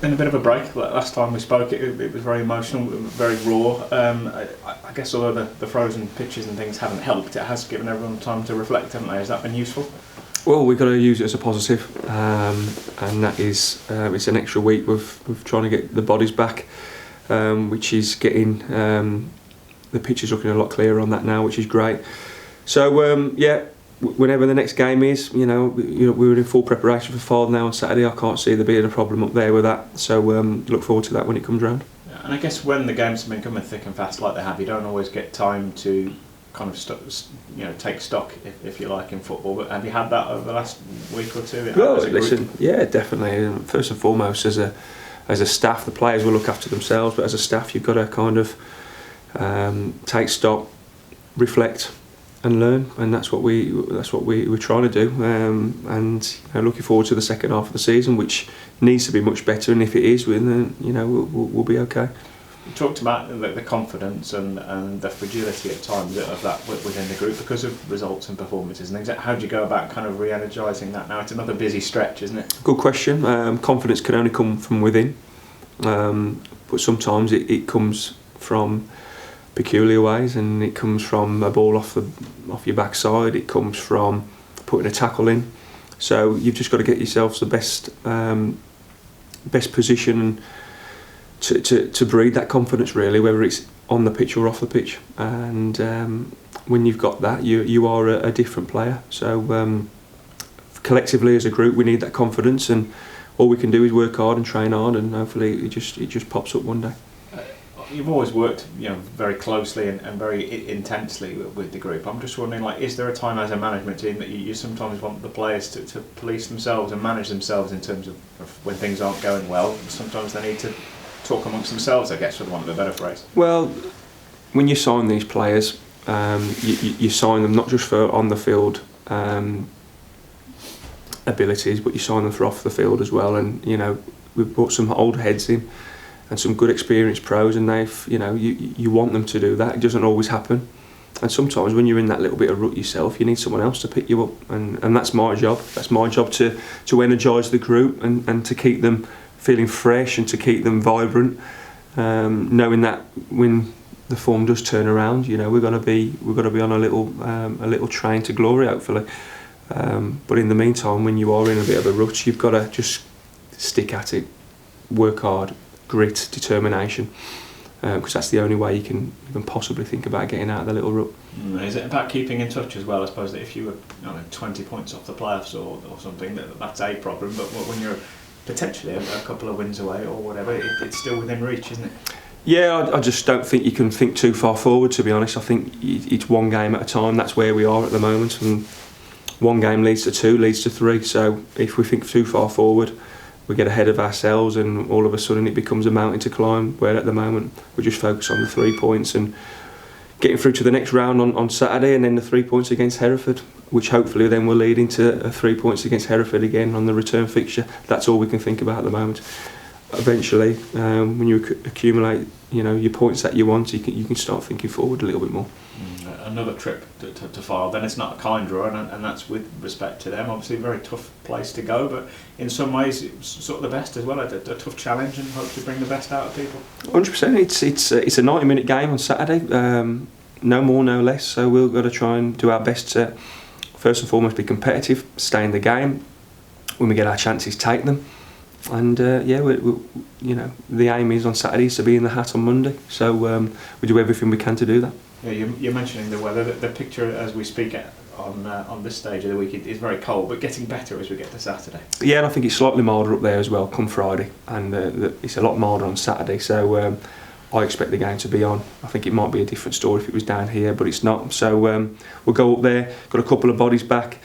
been a bit of a break. Last time we spoke, it was very emotional, very raw. I guess although the frozen pitches and things haven't helped, it has given everyone time to reflect, haven't they? Has that been useful? Well, we've got to use it as a positive, and that is it's an extra week with trying to get the bodies back, which is getting the pitch is looking a lot clearer on that now, which is great. So whenever the next game is, we're in full preparation for Fylde now on Saturday. I can't see there being a problem up there with that. So look forward to that when it comes round. And I guess when the games have been coming thick and fast like they have, you don't always get time to kind of take stock, if you like, in football. But have you had that over the last week or two? Well, listen, yeah, definitely. First and foremost, as a staff, the players will look after themselves, but as a staff, you've got to kind of take stock, reflect, and learn, and that's what we're trying to do. And looking forward to the second half of the season, which needs to be much better. And if it is, then we'll be okay. You talked about the confidence and the fragility at times of that within the group because of results and performances and things. How do you go about kind of re-energising that now? It's another busy stretch, isn't it? Good question. Confidence can only come from within, but sometimes it comes from peculiar ways, and it comes from a ball off your backside. It comes from putting a tackle in. So you've just got to get yourselves the best position to breed that confidence, really, whether it's on the pitch or off the pitch. And when you've got that, you are a different player. So collectively as a group, we need that confidence, and all we can do is work hard and train hard, and hopefully it just pops up one day. You've always worked, very closely and very intensely with the group. I'm just wondering, is there a time as a management team that you sometimes want the players to police themselves and manage themselves in terms of when things aren't going well? Sometimes they need to talk amongst themselves, I guess, for the want of a better phrase. Well, when you sign these players, you sign them not just for on the field abilities, but you sign them for off the field as well. And we've brought some old heads in and some good experienced pros, and you want them to do that. It doesn't always happen, and sometimes when you're in that little bit of rut yourself, you need someone else to pick you up, and that's my job. That's my job to energise the group and to keep them feeling fresh and to keep them vibrant, knowing that when the form does turn around, we're going to be on a little train to glory, hopefully. But in the meantime, when you are in a bit of a rut, you've got to just stick at it, work hard, grit, determination, because that's the only way you can even possibly think about getting out of the little rut. Is it about keeping in touch as well? I suppose that if you were 20 points off the playoffs or something, that's a problem, but when you're potentially a couple of wins away or whatever, it's still within reach, isn't it? Yeah, I just don't think you can think too far forward, to be honest. I think it's one game at a time. That's where we are at the moment, and one game leads to two, leads to three. So if we think too far forward, we get ahead of ourselves, and all of a sudden it becomes a mountain to climb, where at the moment we just focus on the 3 points and getting through to the next round on Saturday, and then the 3 points against Hereford, which hopefully then will lead into 3 points against Hereford again on the return fixture. That's all we can think about at the moment. Eventually, when you accumulate your points that you want, you can start thinking forward a little bit more. Another trip to Fylde, then it's not a kind draw, and that's with respect to them. Obviously a very tough place to go, but in some ways it's sort of the best as well, a tough challenge, and hopefully bring the best out of people. 100%. It's a 90-minute game on Saturday, no more, no less, so we've got to try and do our best to first and foremost be competitive, stay in the game. When we get our chances, take them. And the aim is on Saturdays to be in the hat on Monday, so we do everything we can to do that. Yeah, you're mentioning the weather. The picture as we speak on this stage of the week is very cold, but getting better as we get to Saturday. Yeah, and I think it's slightly milder up there as well come Friday, and it's a lot milder on Saturday, so I expect the game to be on. I think it might be a different story if it was down here, but it's not. So we'll go up there, got a couple of bodies back,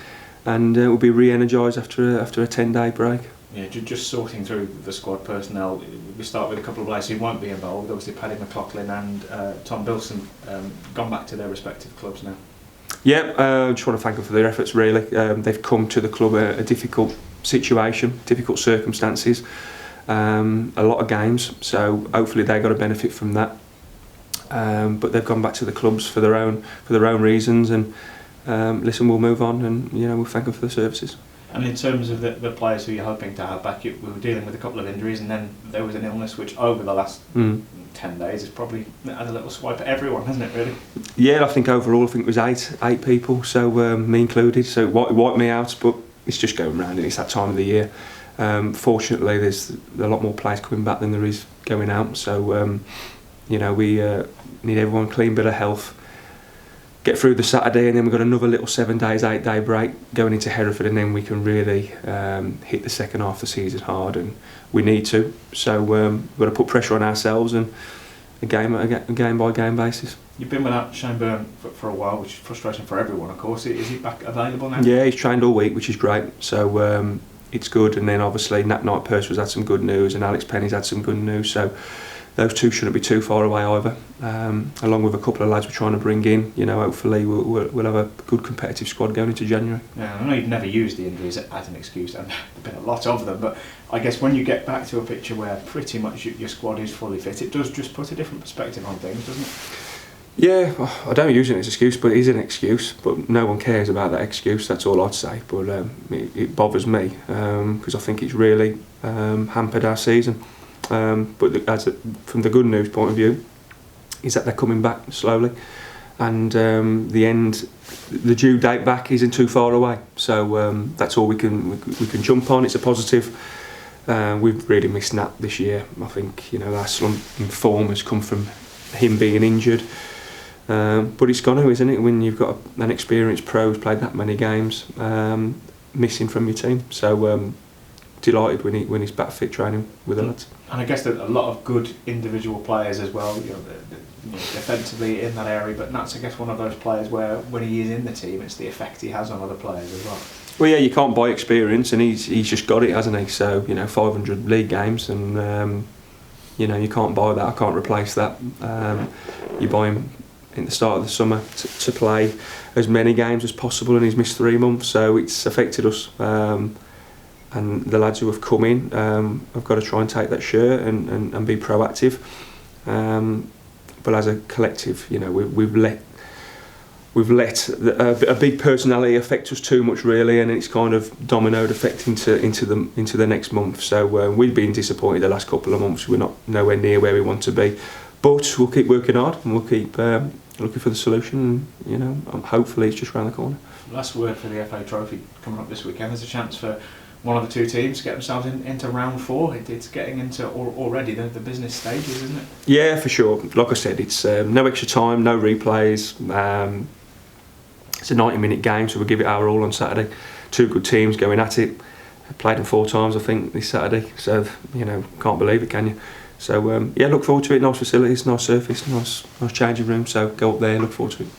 and we'll be re-energised after a 10-day break. Yeah, just sorting through the squad personnel, we start with a couple of players who won't be involved. Obviously Paddy McLaughlin and Tom Bilson gone back to their respective clubs now. Yeah, just want to thank them for their efforts, really. They've come to the club a difficult situation, difficult circumstances, a lot of games, so hopefully they got a benefit from that. But they've gone back to the clubs for their own reasons, and listen, we'll move on, and we'll thank them for the services. And in terms of the players who you're hoping to have back, we were dealing with a couple of injuries, and then there was an illness which over the last 10 days has probably had a little swipe at everyone, hasn't it, really? Yeah, I think overall, it was eight people, so me included, so it wiped me out, but it's just going round and it's that time of the year. Fortunately, there's a lot more players coming back than there is going out, so you know, we need everyone clean bit of health, get through the Saturday, and then we've got another little 7 days, 8 day break going into Hereford, and then we can really hit the second half of the season hard, and we need to. So we've got to put pressure on ourselves, and a game by game basis. You've been without Shane Byrne for a while, which is frustrating for everyone, of course. Is he back available now? Yeah, he's trained all week, which is great. So it's good. And then obviously Nat Knight-Purse has had some good news, and Alex Penny's had some good news. So those two shouldn't be too far away either. Along with a couple of lads we're trying to bring in. You know, hopefully we'll have a good competitive squad going into January. Yeah, I know you've never used the injuries as an excuse, and there've been a lot of them, but I guess when you get back to a picture where pretty much your squad is fully fit, it does just put a different perspective on things, doesn't it? Yeah, I don't use it as an excuse, but it is an excuse. But no one cares about that excuse. That's all I'd say. But it bothers me because I think it's really hampered our season. But from the good news point of view, is that they're coming back slowly, and the due date back isn't too far away. So that's all we can jump on. It's a positive. We've really missed Nat this year. I think, you know, our slump in form has come from him being injured. But it's gone to, isn't it, when you've got an experienced pro who's played that many games missing from your team. So delighted when he's back fit training with the lads. And I guess that a lot of good individual players as well, you know, defensively in that area, but Nat's, I guess, one of those players where when he is in the team, it's the effect he has on other players as well. Well, yeah, you can't buy experience, and he's just got it, hasn't he? So, you know, 500 league games, and you know, you can't buy that. I can't replace that. You buy him in the start of the summer to play as many games as possible, and he's missed 3 months, so it's affected us. And the lads who have come in have got to try and take that shirt and be proactive. But as a collective, you know, we've let a big personality affect us too much, really, and it's kind of dominoed effect into the next month. So we've been disappointed the last couple of months. We're not nowhere near where we want to be, but we'll keep working hard and we'll keep looking for the solution. And, you know, hopefully it's just around the corner. Last word for the FA Trophy coming up this weekend. There's a chance for one of the two teams to get themselves into round 4. It's getting into already the business stages, isn't it? Yeah, for sure. Like I said, it's no extra time, no replays. It's a 90-minute game, so we'll give it our all on Saturday. Two good teams going at it. Played them 4 times, I think, this Saturday. So, you know, can't believe it, can you? So, yeah, look forward to it. Nice facilities, nice surface, nice changing room. So go up there, look forward to it.